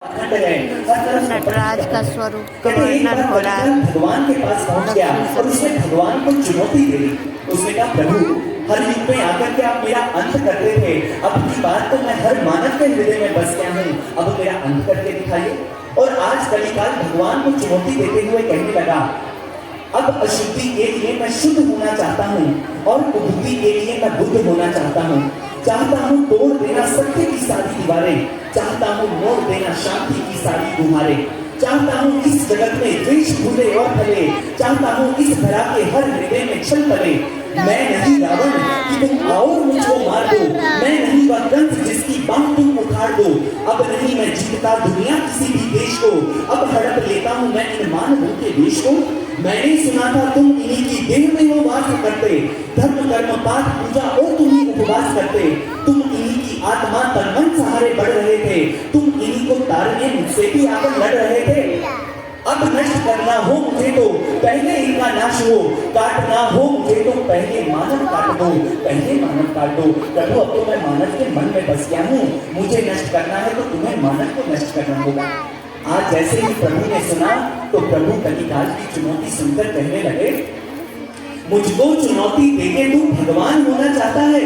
नटराज का स्वरूप का वर्णन हो रहा है। भगवान के पास पहुंच गया और उसने भगवान को चुनौती दे दी। उसने कहा प्रभु हर युग में आकर के आप मेरा अंत करते थे, अब की बात तो मैं हर मानव के हृदय में बस गया हूँ, अब मेरा अंत करके दिखाइए। और आज कलिकाल भगवान को चुनौती देते हुए कहने लगा अब अशुद्धि के लिए मैं शुद्ध होना चाहता हूँ और बुद्धि के लिए मैं बुद्ध होना चाहता हूँ। चाहता हूँ तोड़ देना सत्य की सारी दीवारें, चाहता हूँ मोड़ देना शांति की सारी गुहारें, चाहता हूँ इस जगत में द्वेष फूले और फले, चाहता हूँ इस धरा के हर हृदय में छल पले। मैं नहीं रावण कि तुम आओ मुझको मार दो, मैं नहीं वह कंस जिसकी बांह तुम उखाड़ दो। अब नहीं मैं जीतता दुनिया किसी भी देश को, अब हड़प लेता हूँ मैं इन मानवों के देश को। मैंने सुना था तुम इन्हीं की देह में हो वास करते, धर्म कर्म पाठ पूजा और तुम ही उपवास करते। तुम इन्हीं की आत्मा तन मन सहारे बढ़ रहे थे, तुम इन्हीं को तारने मुझसे भी आकर लड़ रहे थे। अब नष्ट करना हो मुझे तो पहले इनका नाश हो, काटना हो मुझे तो पहले मानव काट दो, पहले मानव काट दो। प्रभु अब तो मैं मानव के मन में बस गया हूँ, मुझे नष्ट करना है तो तुम्हें मानव को नष्ट करना होगा। आज जैसे ही प्रभु ने सुना तो प्रभु कलिकाल की चुनौती सुनकर कहने लगे मुझको चुनौती देके तू भगवान होना चाहता है,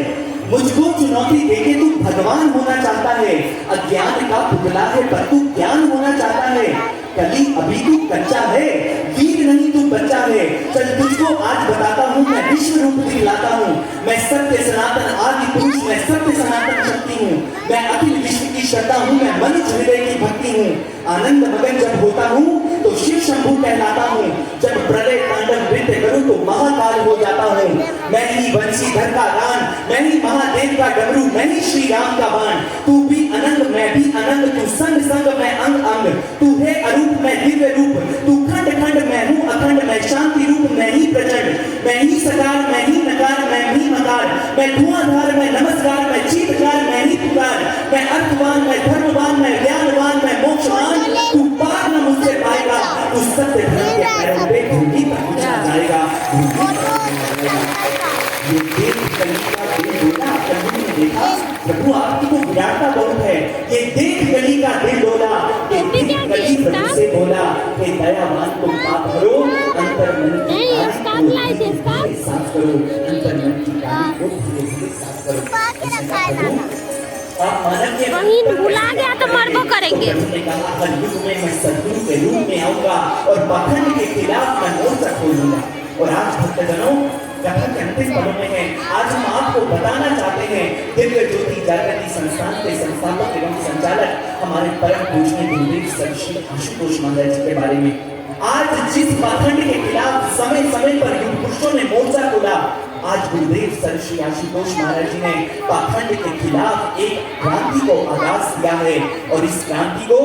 मुझको चुनौती देके तू भगवान होना चाहता है। अज्ञान का पुतला है पर तू ज्ञान होना चाहता है। कली अभी तू कच्चा है, वीर नहीं तू बच्चा है। चल तुझको आज बताता हूँ मैं विश्व रूप दिखलाता हूँ। मैं सत्य सनातन आदि पुरुष, मैं सत्य सनातन शक्ति हूँ, मैं अखिल विश्व की श्रद्धा हूँ, मैं मनुष्य हृदय की भक्ति हूँ। आनंद मगन जब होता हूँ तो शिव शंभु कहलाता हूँ, जब प्रलय तांडव नृत्य करूँ तो महाकाल हो जाता हूँ। मैं ही बंशीधर का गान, मैं ही महादेव का डमरू, मैं ही श्री राम का बाण। तू भी अनंत मैं भी अनंत, तू संग संग मैं अंग अंग। तू है अरूप मैं दिव्य रूप, तू खंड खंड मैं हूँ अखंड, मैं शांति रूप मैं ही प्रचंड। मैं ही सकार मैं ही नकार मैं ही मकार, मैं धुआंधार मैं नमस्कार, मैं चीतकार मैं ही पुकार। मैं अर्थवान मैं धर्मवान मैं ज्ञानवान मैं मोक्षवान। तू पार न मुझसे पाएगा, तू सत्य धर्म के पैरों पे धूली पर पहुंचा जाएगा। ये देख कली का दिल डोला, प्रभु ने देखा प्रभु आपकी तो विराटता बहुत है। ये देख कली का दिल डोला, ये देख कली प्रभु से बोला कि दयावान तुम पाप करो, अंतर मन की काली को साफ करो, अंतर मन की काली को धीरे धीरे साफ करो। वहीं भुला गया तो मरबो करेंगे। हर युग में मैं सद्गुरु के रूप में आऊंगा और पाखंड के खिलाफ मैं मोर्चा खोलूंगा। और आज भक्तजनों कथा के अंतिम पलों में है, आज हम आपको बताना चाहते हैं दिव्य ज्योति जागृति संस्थान के संस्थापक एवं संचालक हमारे परम पूजनीय गुरुदेव सर श्री आशुतोष महाराज जी के बारे में। आज जिस पाखंड के खिलाफ समय समय पर युग पुरुषों ने मोर्चा खोला, आज गुरुदेव सर श्री आशुतोष महाराज जी ने पाखंड के खिलाफ एक क्रांति को आगाज किया है। और इस क्रांति को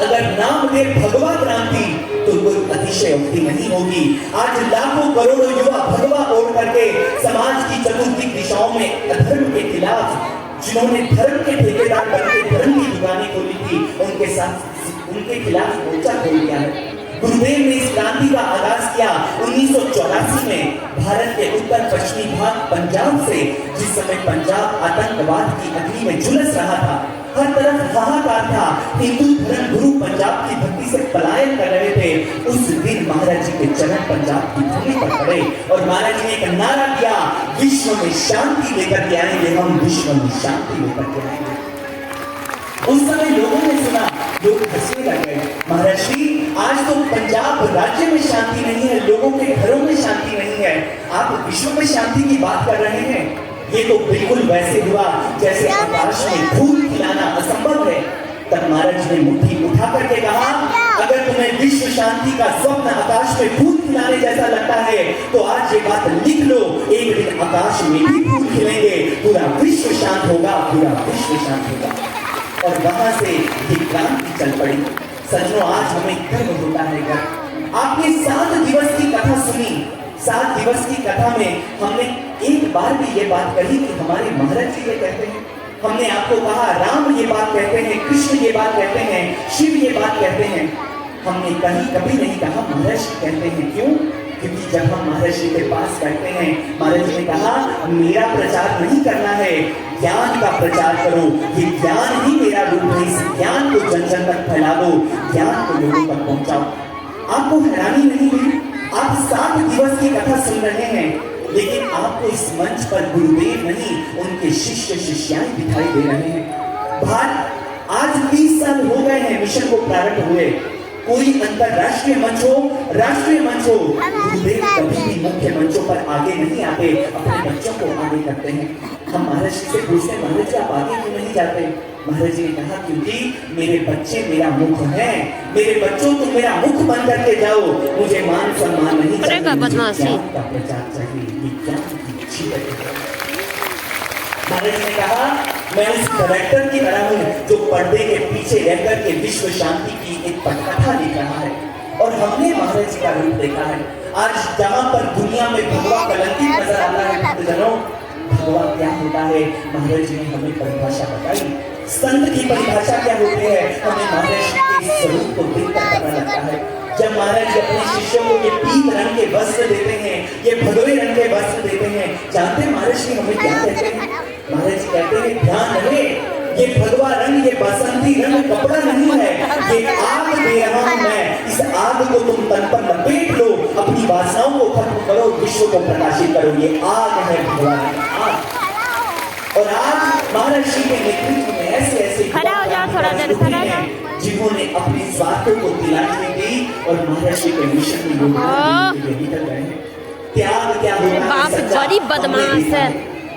अगर नाम दे भगवा क्रांति तो कोई अतिशयोक्ति नहीं होगी। आज लाखों करोड़ों युवा भगवा ओढ़ करके समाज की चतुर्दिक दिशाओं में अधर्म के खिलाफ, जिन्होंने धर्म के ठेकेदार बनके धर्म की दुकानें खोली थी, उनके साथ उनके खिलाफ मोर्चा खोल दिया है। गुरुदेव ने इस क्रांति का आगाज किया 1984 में भारत के उत्तर पश्चिमी भाग पंजाब से, जिस समय पंजाब आतंकवाद की अग्नि में झुलस रहा था। हर तरफ हाहाकार था, हिंदू धर्म गुरु पंजाब की भक्ति से पलायन कर रहे थे। उस दिन महाराज जी के चरण पंजाब की भूमि पर पड़े और महाराज जी ने एक नारा दिया, विश्व में शांति लेकर के आएंगे हम, विश्व में शांति लेकर के आएंगे। उस समय लोगों ने सुना, लोग हंसने लग गए। महाराज जी आज तो पंजाब राज्य में शांति नहीं है, लोगों के घरों में शांति नहीं है, आप विश्व में शांति की बात कर रहे हैं। ये तो बिल्कुल वैसे हुआ जैसे आकाश में फूल खिलाना असंभव है। तब महाराज ने मुट्ठी उठा करके कहा, अगर तुम्हें विश्व शांति का स्वप्न आकाश में फूल खिलाने जैसा लगता है तो आज ये बात लिख लो, एक दिन आकाश में भी फूल खिलेंगे, पूरा विश्व शांत होगा, पूरा विश्व शांत होगा। और वहां से ये क्रांति चल पड़ी। सचो आज हमें गर्व होता है। आपने 7 दिवस की कथा सुनी, 7 दिवस की कथा में हमने एक बार भी ये बात कही कि हमारे महाराज जी ये कहते हैं। हमने आपको कहा राम ये बात कहते हैं, कृष्ण ये बात कहते हैं, शिव ये बात कहते हैं। हमने कभी नहीं कहा महाराज कहते हैं। क्यों? क्योंकि जब हम महाराज जी के पास बैठते हैं, महाराज जी ने कहा मेरा प्रचार नहीं करना है, ज्ञान का प्रचार करो, ये ज्ञान ही मेरा रूप है, इस ज्ञान को जन जन तक फैला दो, ज्ञान को लोगों तक पहुंचाओ। आपको हैरानी नहीं हुई? आप 7 दिवस की कथा सुन रहे हैं, लेकिन आपको इस मंच पर गुरुदेव नहीं, उनके शिष्य शिष्याएं दिखाई दे रहे हैं। भारत आज 30 साल हो गए हैं मिशन को प्रारंभ हुए। कोई अंतरराष्ट्रीय मंच हो, राष्ट्रीय मंच हो, गुरुदेव कभी भी मुख्य मंचों पर आगे नहीं आते, अपने बच्चों को आगे करते हैं। हम महाराज जी से पूछते हैं, महाराज जी आप आगे क्यों नहीं जाते? महाराज जी ने कहा, क्योंकि मेरे बच्चे मेरा मुख हैं, मेरे बच्चों तुम मेरा मुख बन करके जाओ, मुझे मान सम्मान नहीं चाहिए, ज्ञान का प्रचार चाहिए, ये ज्ञान की जीवन है। महाराज जी ने कहा, मैं उस डायरेक्टर की तरह हूँ जो पर्दे के पीछे रहकर के विश्व शांति की एक पटकथा लिख रहा है, और हमने महाराज जी का रूप देखा है। आज जहाँ पर दुनिया में भगवा कलंकित नजर आता है, भक्तजनों, भगवा क्या होता है महाराज जी ने हमें परिभाषा बताई। संत की परिभाषा क्या होती है हमें महाराज जी के स्वरूप को देखकर पता लगता है। जब महाराज जी अपने शिष्यों को ये पीत रंग के वस्त्र देते हैं, ये भगवे रंग के वस्त्र देते हैं, जानते हैं महाराज जी हमें क्या कहते हैं? महाराज जी कहते हैं, ध्यान रहे, ये भगवा रंग, ये बसंती रंग कपड़ा नहीं है, ये आग दे रहा हूं मैं, इस आग को तुम तन पर लपेट लो, अपनी वासनाओं को खत्म करो, विश्व को प्रकाशित करो, ये आग है भगवान आग। और आज महाराज जी के नेतृत्व में ऐसे ऐसे खड़ा हो जाओ, थोड़ा देर खड़ा हो जाओ, जिन्होंने अपने स्वार्थों को तिलांजलि दी और महाराज जी के मिशन में योगदान देने के लिए निकल गए हैं। त्याग क्या होता है? बाप बड़ी बदमाश है।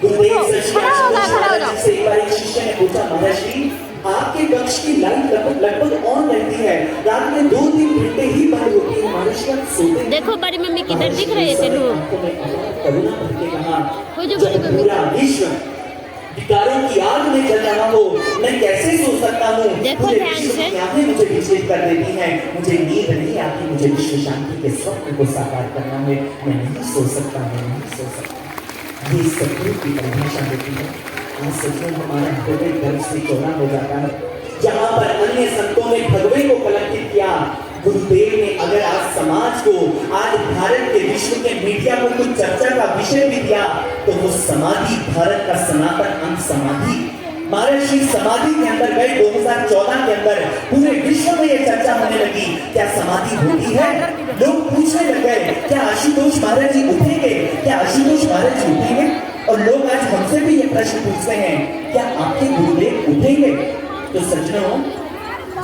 खड़ा हो जाओ। से एक बार एक शिष्य ने पूछा, महाराज जी आपके कक्ष की लाइट लगभग ऑन रहती है, रात में 2-3 घंटे ही बंद होती है, महाराज जी आप सोते? देखो बड़ी मम्मी किधर दिख रहे थे लोग? करुणा करके कहा, वो जो बड़ी मम्मी पूरा विश्व विकारों की आग में जल रहा हो, मैं कैसे सो सकता हूँ? देखो ध्यान से, आंखें मुझे विचलित कर देती हैं, मुझे नींद नहीं आती, मुझे विश्व शांति के स्वप्न को साकार करना है, मैं नहीं सो सकता, मैं नहीं सो सकता। ये सत्य की परिभाषा होती है। आज सचमुच हमारा हृदय गर्व से चौड़ा हो जाता है। जहाँ पर अन्य संतों ने भगवे को कलंकित किया, गुरुदेव ने अगर आज समाज को, आज भारत के विश्व के मीडिया को कुछ चर्चा का विषय भी दिया, तो वो समाधि, भारत का सनातन अंग समाधि। महाराज श्री समाधि के अंदर गए 2014 के अंदर, पूरे विश्व में ये चर्चा होने लगी, क्या समाधि होती है? लोग पूछने लग गए, क्या आशुतोष महाराज जी उठेंगे? क्या आशुतोष महाराज जी उठेंगे? और लोग आज हमसे भी ये प्रश्न पूछते हैं, क्या आपके गुरुदेव उठेंगे? तो सज्जनों,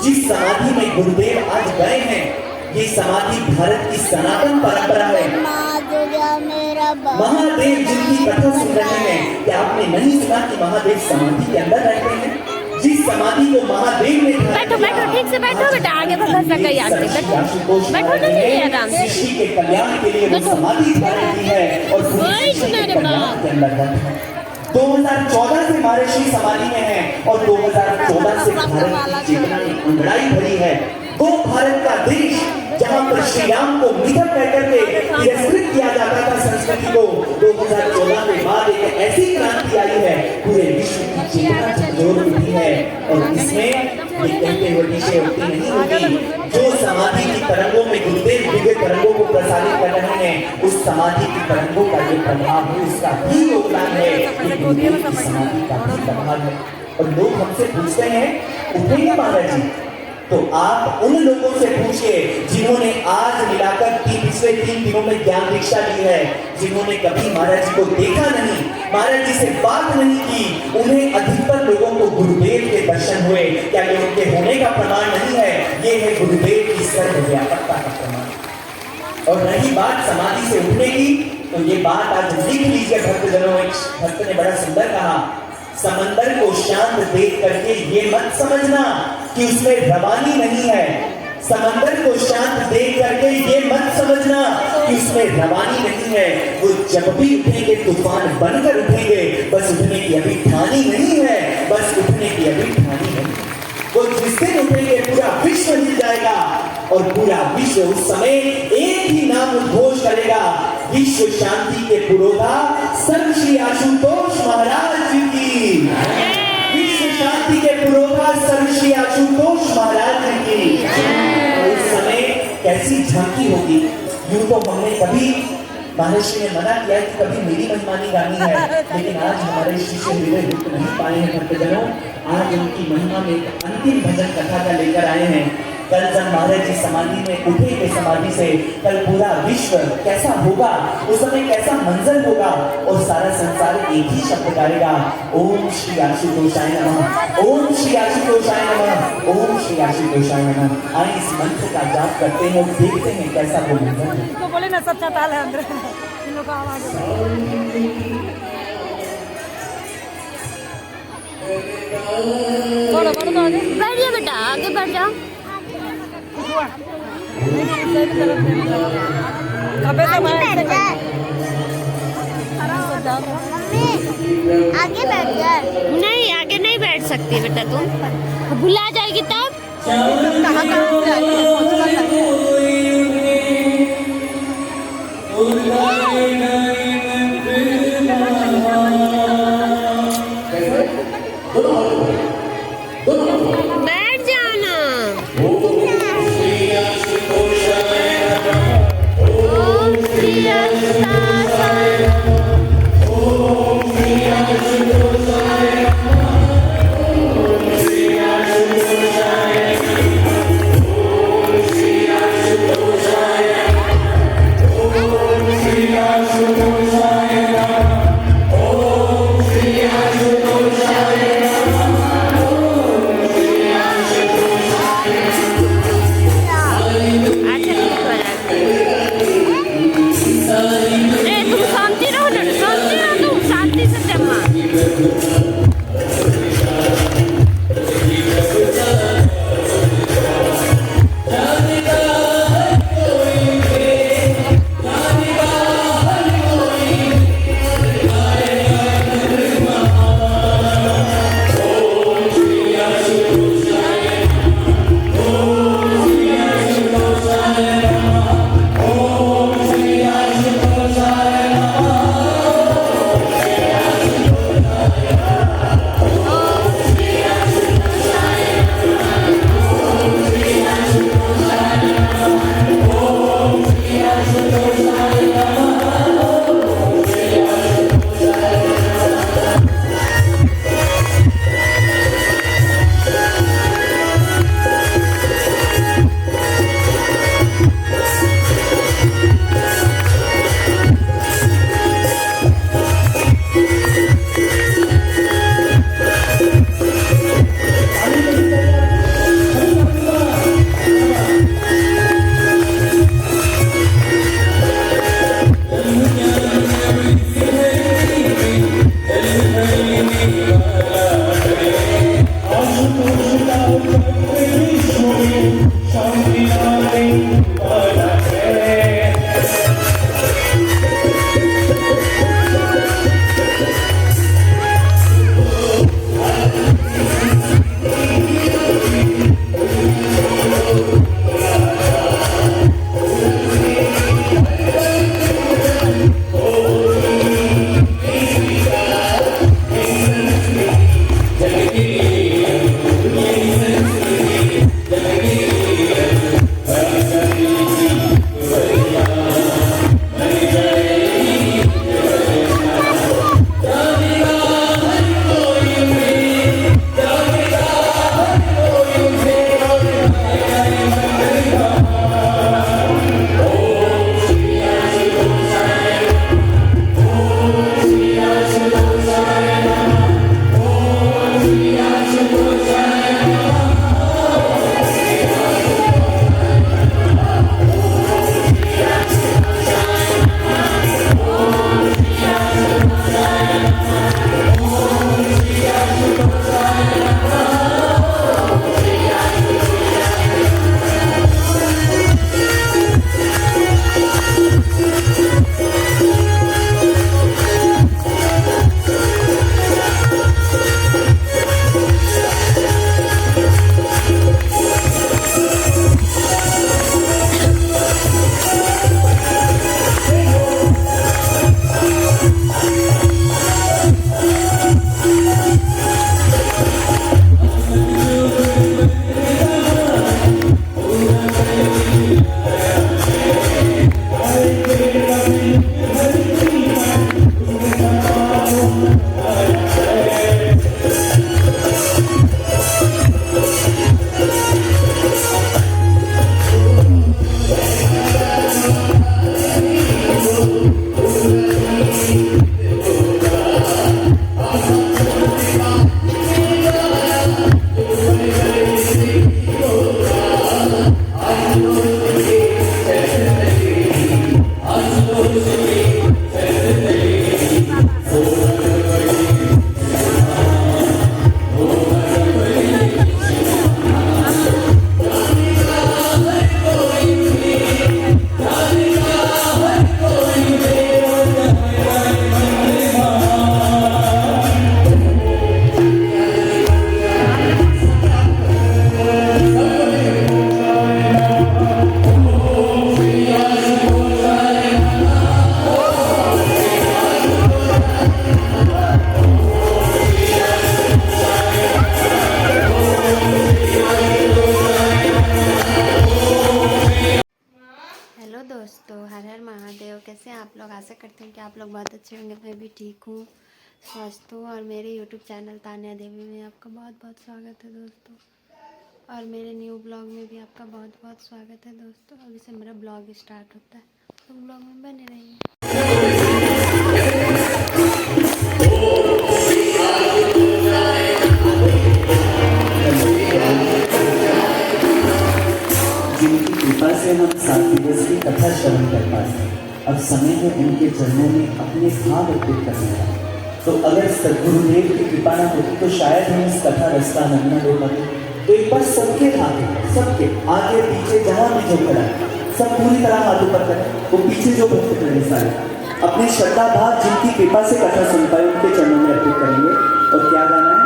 जिस समाधि में गुरुदेव आज गए हैं, ये समाधि भारत की सनातन परंपरा है। महादेव जिनकी कथा सुन रहे हैं, क्या आपने नहीं सुना कि महादेव समाधि के अंदर रहते हैं? जिस समाधि को महादेव ने बैठो बैठो, ठीक से बैठो बेटा, आगे बढ़ सके याद से बैठो बैठो नहीं आराम से, सृष्टि के कल्याण के लिए वो समाधि धारण की है और पूरी सृष्टि के कल्याण के अंदर रहते हैं। 2014 से महाराज श्री समाधि में है और 2014 से भारत की चेतना में अंगड़ाई भरी है। वो भारत का देश जहां पर श्री राम को मिथक कहकर के तिरस्कृत किया जाता था संस्कृति को, 2014 के बाद एक ऐसी क्रांति आई है, पूरे विश्व की चेतना झकझोर उठी है। और इसमें ये कहते हुए पीछे उठती नहीं होगी, जो समाधि की तरंगों में गुरुदेव दिव्य तरंगों को प्रसारित कर रहे हैं, उस समाधि की तरंगों का जो प्रभाव है, उसका भी योगदान है, ये गुरुदेव की समाधि का भी प्रभाव है। और लोग हमसे पूछते हैं, उठेंगे महाराज जी? तो आप उन लोगों से पूछिए जिन्होंने आज मिलाकर पिछले 3 दिनों में ज्ञान दीक्षा ली है, जिन्होंने कभी महाराज जी को देखा नहीं, महाराज जी से बात नहीं की, उन्हें अधिकतर लोगों को गुरुदेव के दर्शन हुए। क्या ये उनके होने का प्रमाण नहीं है? ये है गुरुदेव की सर्वव्यापकता का प्रमाण। और रही बात समाधि से उठने की, तो ये बात आज लिख लीजिए भक्तजनों। एक भक्त ने बड़ा सुंदर कहा, समंदर को शांत देख करके ये मत समझना कि उसमें रवानी नहीं है। समंदर को शांत देख करके ये मत समझना कि उसमें रवानी नहीं है। वो जब भी उठेंगे तूफान बनकर उठेंगे, बस उठने की अभी ठानी नहीं है, बस उठने की अभी ठानी नहीं। वो जिस दिन उठेंगे पूरा विश्व हिल जाएगा और पूरा विश्व उस समय एक ही नाम उद्घोष करेगा, विश्व शांति के पुरोधा संत श्री आशुतोष महाराज जी की। विश्व शांति के पुरोधा संत श्री आशुतोष महाराज जी की। और उस समय कैसी झांकी होगी, यूं तो हमने कभी महर्षि ने मना किया कि कभी मेरी महिमा गानी है, लेकिन आज हमारे शिष्य हृदय रुक नहीं पाए हैं भक्तजनों। आज उनकी महिमा में एक अंतिम भजन कथा का लेकर आए हैं। कल जब महाराज जी समाधि में उठेंगे समाधि से, कल पूरा विश्व कैसा होगा, उस समय कैसा मंजर होगा, और सारा संसार एक ही शब्द गाएगा, ओम श्री आशुतोषाय नमः, ओम श्री आशुतोषाय नमः, ओम श्री आशुतोषाय नमः। आइए इस मंत्र का जाप करते हैं और देखते हैं कैसा वो मंजर है। तो बोले ना सच्चा ताल है अंदर इन लोग का आवाज बोलो बोलो तो आगे बैठ जा बेटा, आगे बढ़ जाओ। कबे से आगे बैठ जा आगे बैठ जा। नहीं, आगे नहीं बैठ सकती बेटा, तुम भुला जाएगी तब। कहाँ कहाँ से आई है बैठ जाओ ना। कैसे हैं आप लोग। आशा करते हैं कि आप लोग बहुत अच्छे होंगे। मैं भी ठीक हूँ, स्वस्थ हूँ। और मेरे यूट्यूब चैनल तान्या देवी में आपका बहुत बहुत स्वागत है दोस्तों। और मेरे न्यू ब्लॉग में भी आपका बहुत बहुत स्वागत है दोस्तों। अभी से मेरा ब्लॉग स्टार्ट होता है, तो ब्लॉग में बने रहिए। जिनकी कृपा से हम 7 दिवस की कथा श्रवण कर पाए, अब समय है उनके चरणों में अपने भाव अर्पित करने का। तो अगर सद्गुरुदेव की कृपा न होती तो शायद हम इस कथा रस का आनंद न ले पाते। तो एक बार सबके आगे पीछे जहां भी जो खड़ा है, सब पूरी तरह हाथ ऊपर करें। वो पीछे जो भक्त खड़े सारे अपने श्रद्धा भाव जिनकी कृपा से कथा सुन पाए उनके चरणों में अर्पित करेंगे। और क्या गाना है?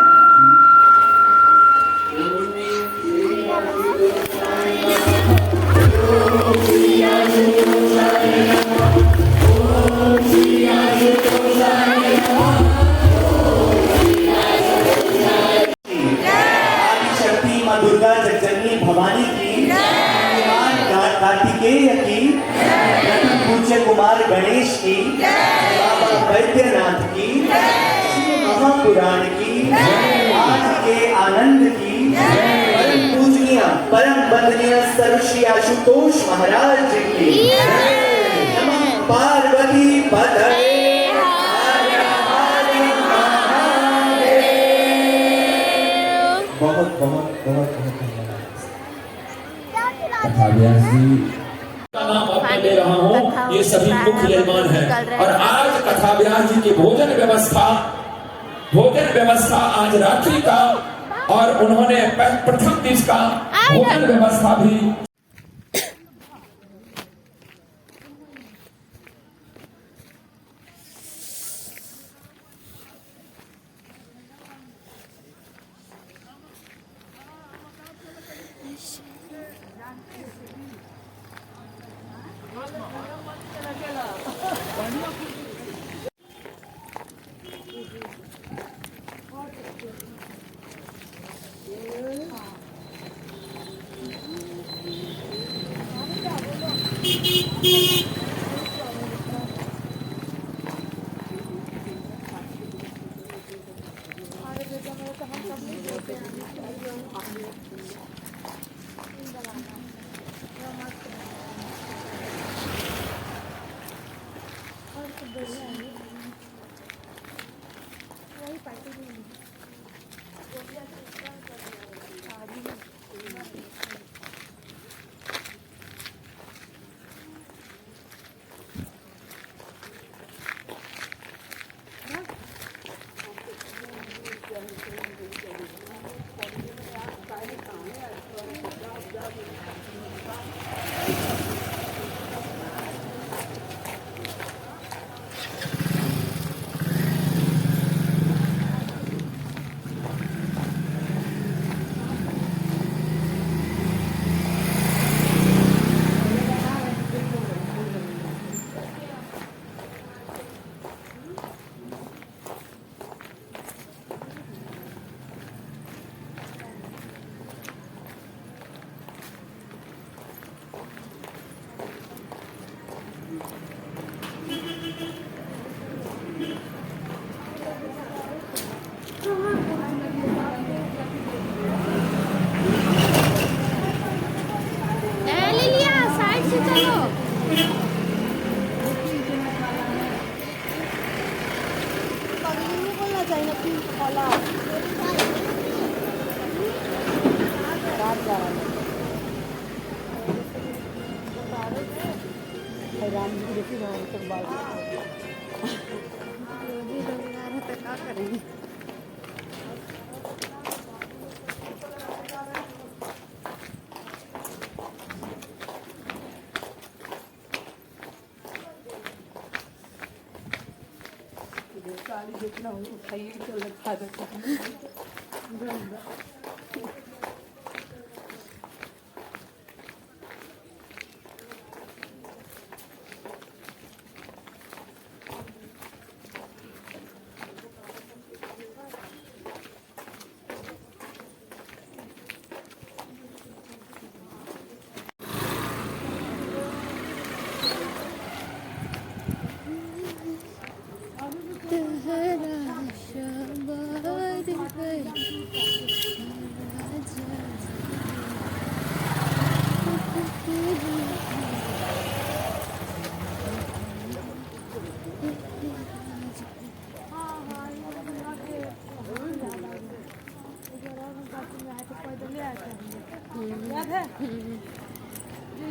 आदिशक्ति मां दुर्गा जगजननी भवानी की, कार्तिकेय की, पूज्य कुमार गणेश की, बाबा वैद्यनाथ की, महापुराण की, आज के आनंद की, परम पूजनीय परम वंदनीय सर्वश्री आशुतोष महाराज की। नमः पार्वती पतये। बहुत बहुत बहुत बहुत धन्यवाद। कथा व्यास जी का नाम अब मैं ले रहा हूँ, ये सभी मुख्य यजमान हैं। और आज कथा व्यास जी की भोजन व्यवस्था आज रात्रि का और उन्होंने प्रथम दिन का भोजन व्यवस्था भी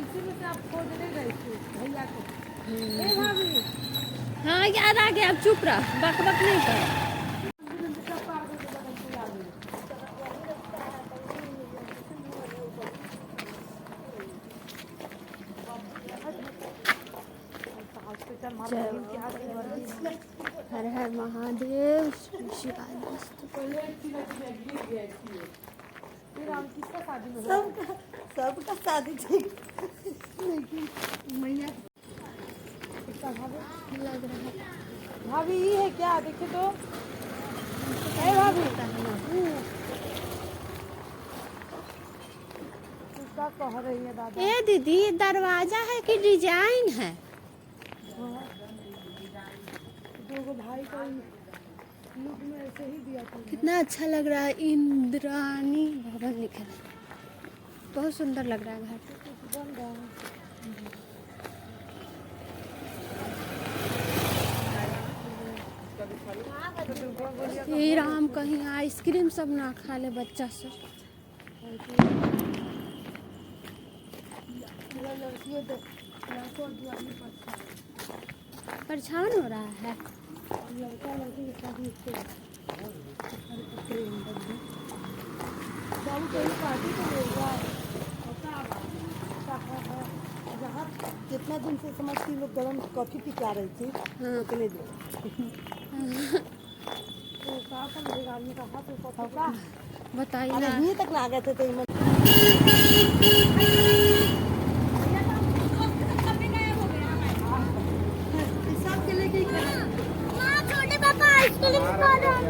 इसीलिए से आप खोजने गए थे भैया को। ए भाभी हाँ याद आ गया, अब चुप रह, बक बक नहीं कर। हर हर महादेव, श्री शिवाय नमस्तु। सबका शादी ठीक लग रहा है भाभी ये है क्या? देखे तो ए भाभी क्या कह रही है दादा? ए दीदी, दरवाजा है कि डिजाइन है? दो भाई का लुक में ऐसे ही दिया था। कितना अच्छा लग रहा है, इंद्रानी भवन लिखा है, बहुत सुंदर लग रहा है घर। बन रहा है। हे राम, कहीं आइसक्रीम सब ना खा ले बच्चा सब। परेशान हो रहा है। लड़का लड़की के साथ मिलते हैं। बाबू कहीं पार्टी तो होगा। जहाँ जितना दिन से समझती लोग गरम कॉफी पिला रही थी, उतने दिन तो कहा था मेरे आदमी का हाथ ऊपर था। बताइए अरे ना। यहीं तक ला गए थे तो सबके लेके ही खड़ा। छोटे पापा आइसक्रीम खा रहे हैं।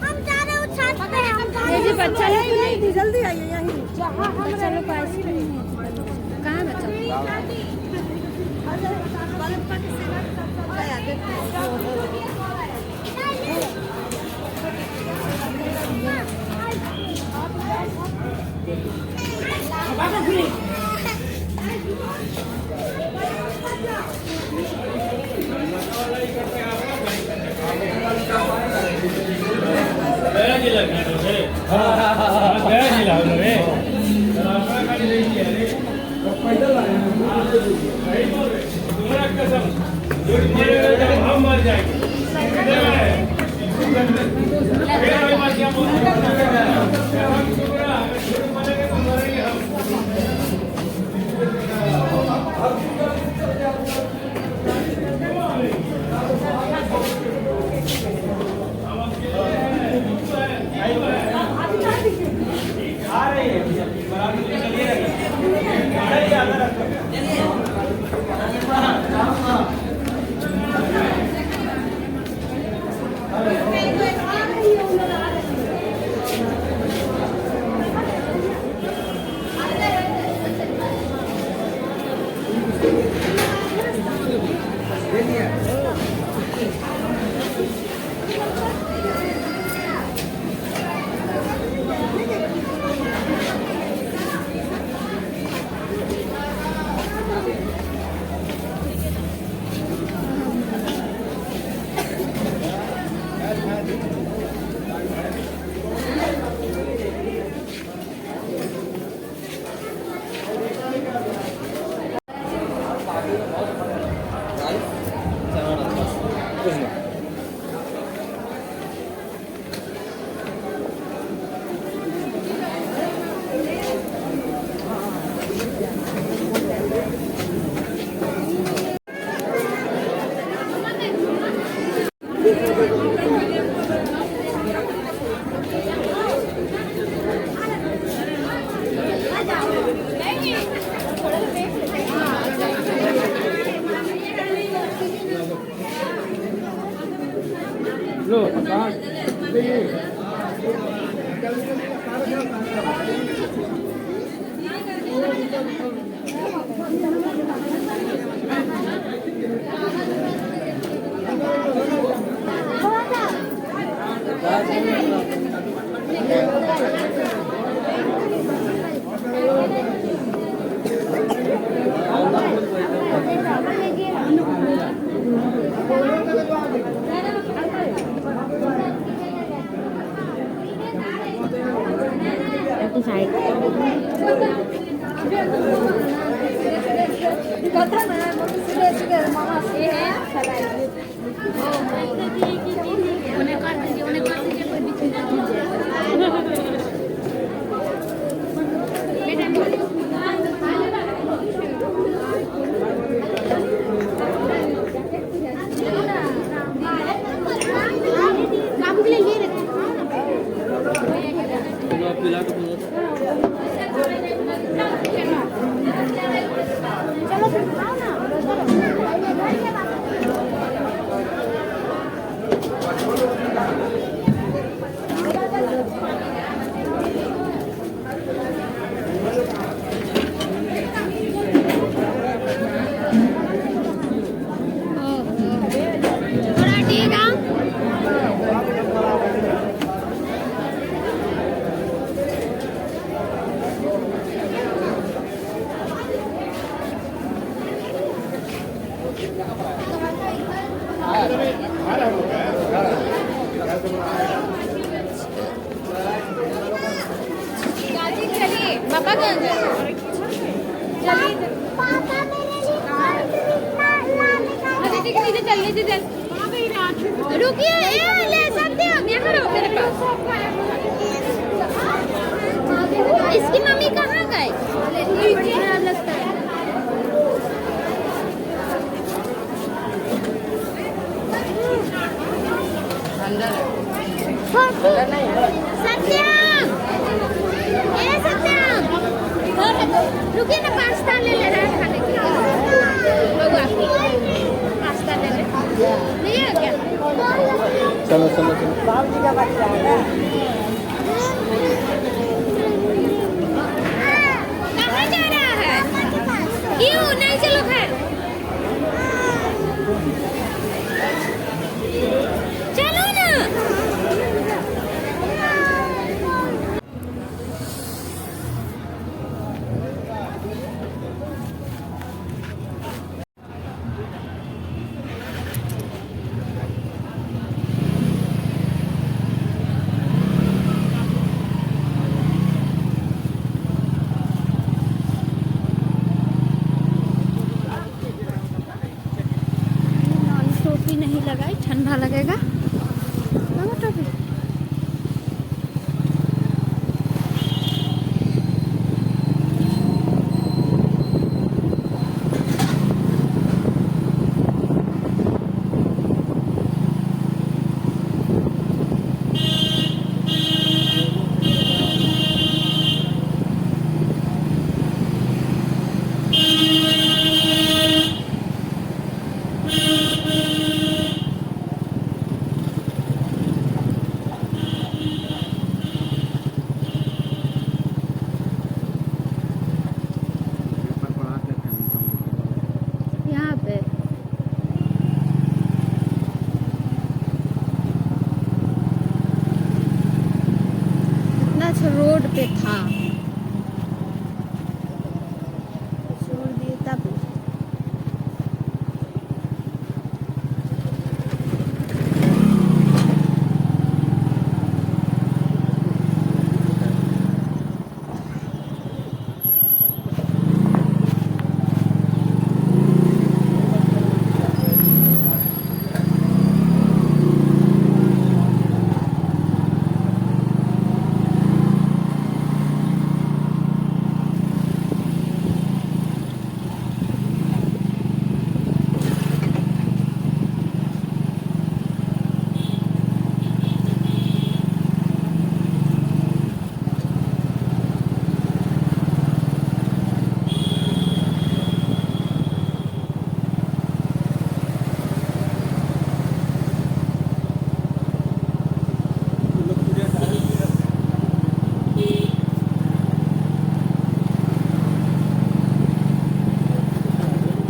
हम जा रहे हैं छत पे। ये जी बच्चा लोग को नहीं, जल्दी आइए यहीं। जहाँ हम बच्चा लोग को आइसक्रीम कहाँ है बच्चा? हम मर जाएंगे। बाबू के लिए ये रखो। चलो फिर खाओ ना। थोड़ा ठीक है। चलिए पापा कहाँ गए? चलिए पापा मेरे लिए लाने का है। दीदी के नीचे चल लीजिए जल। रुकिए ले सकते हो यहाँ रहो मेरे पास। इसकी मम्मी कहाँ गए? लगता है सत्यम, ए सत्यम, रुकिए ना, पास्ता ले ले रहा है खाने के लिए। पास्ता ले ले, नहीं है क्या? चलो चलो चलो। बाबू जी का बच्चा है ना। कहाँ जा रहा है? क्यों नहीं? चलो खैर चलो ना। टोपी नहीं लगाई, ठंडा लगेगा। लगा टोपी। यहाँ पे इतना अच्छा रोड पे था, छोड़ दिए तब।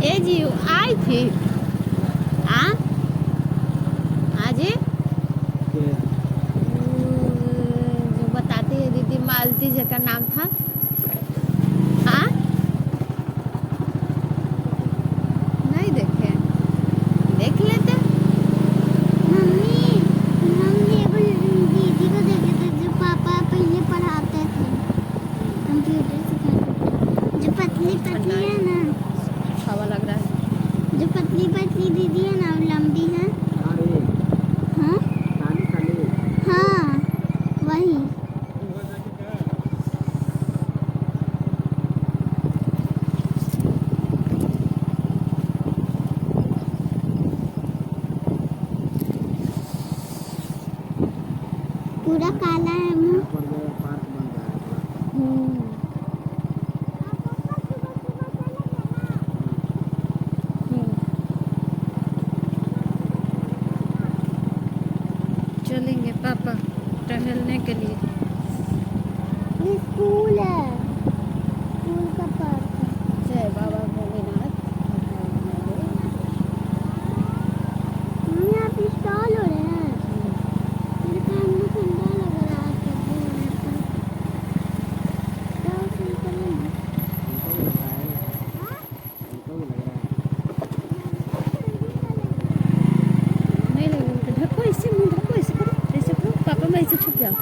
ए जी आई थी आज जो बताती है दीदी, मालती जी का नाम था। नहीं देखे, देख लेते। मम्मी मम्मी दीदी को देखे थे जो पापा पहले पढ़ाते थे, कंप्यूटर सिखाते पतली पतली है ना, हवा लग रहा है। जो पतली पतली दीदी है ना, वो लंबी है। हाँ हाँ वही। पूरा काला है मुँह। चलेंगे पापा टहलने के लिए। ये स्कूल है, स्कूल का पार्क है। जय बाबा भोलेनाथ। यहाँ पे स्टॉल हो रहे हैं। मेरे कान में ठंडा लग रहा है सब्जी होने पर। स्टॉल से निकलना। नहीं लगेगा, ढको इससे, मुँह ढको, ऐसे करो, ऐसे करो पापा, मैं ऐसे छुप जाओ।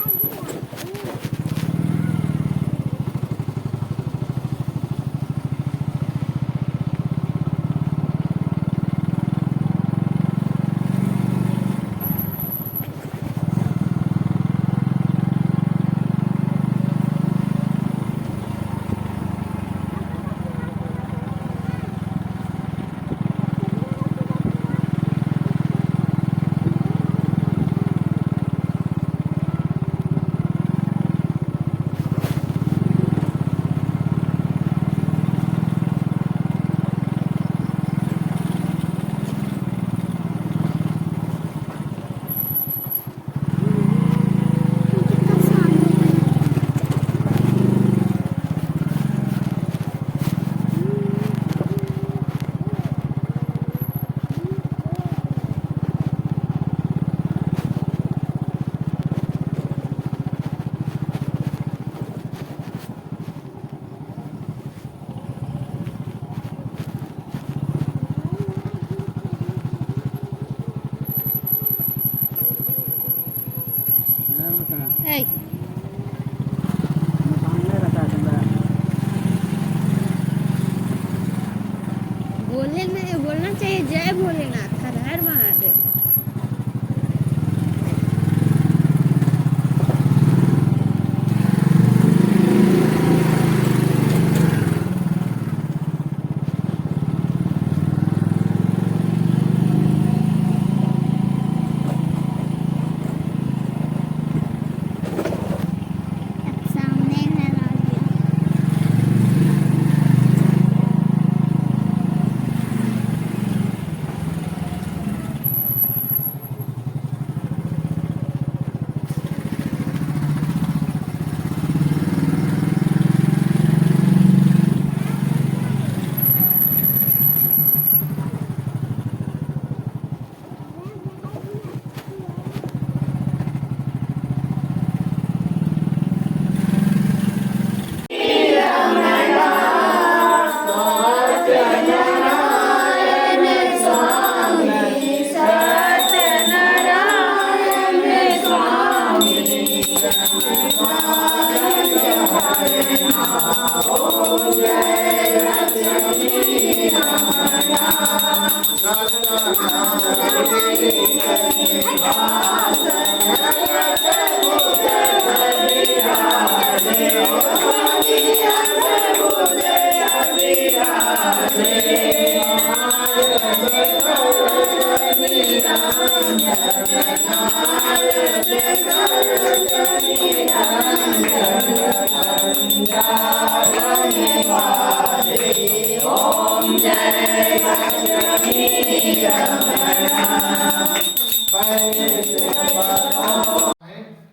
कितना सामने है। Hey. बोलना चाहिए जय भोलेनाथ, हर हर महादेव। अब सामने घर आ गया।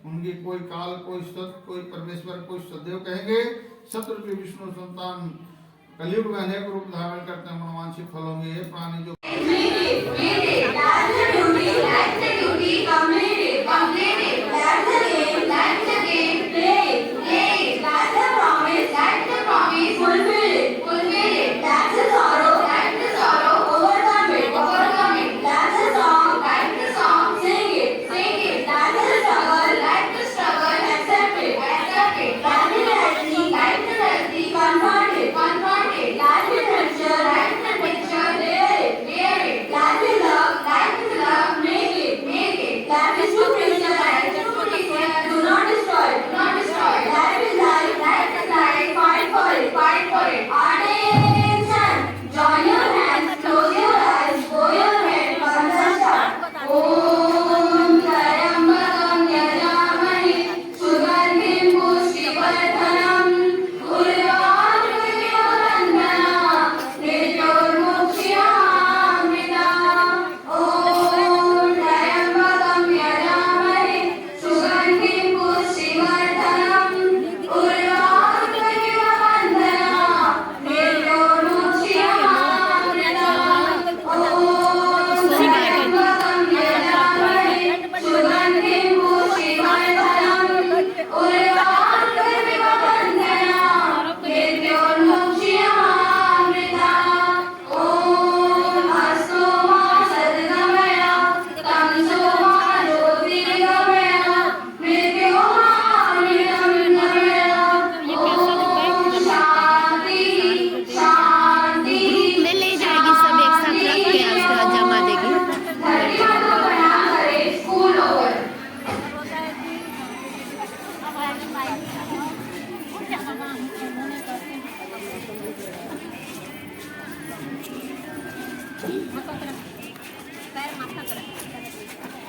उनकी कोई काल, कोई सत, कोई परमेश्वर, कोई सदैव कहेंगे। शत्रु विष्णु संतान कलयुग में अनेक रूप धारण करते हैं, मनोवांछित फलों में ये प्राणी जो Confront it. पैर माथा पर